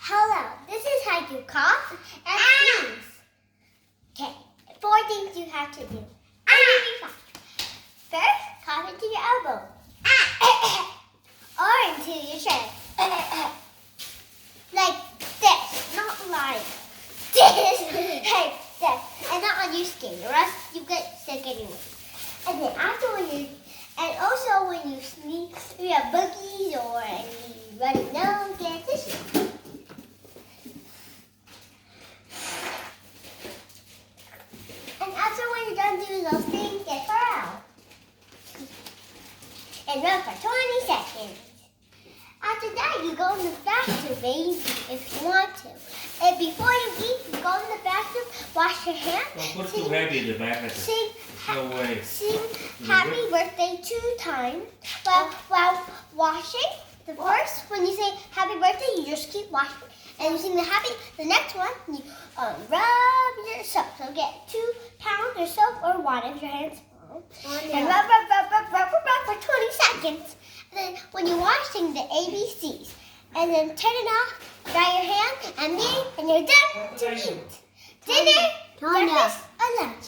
Hello, this is how you cough and sneeze. Okay, 4 things you have to do. First, cough into your elbow. Or into your chest. Like this, not like this. Like this. And not on your skin, or else you get sick anyway. And then also when you sneeze, if you have boogies or any runny nose, get tissue. And after when you're done doing those things, get her out. And run for 20 seconds. After that, you go in the bathroom, baby, if you want to. And before you eat, you go in the bathroom, wash your hands. Don't put too heavy in the bathroom. No way. Sing happy birthday 2 times while washing. The first, when you say happy birthday, you just keep washing. And you sing the next one, you rub your soap. So get 2 pounds of soap or water if your hands small. And rub for 20 seconds. And then when you're washing the ABCs, and then turn it off, dry your hands, and you're done to eat. Dinner, breakfast, or lunch.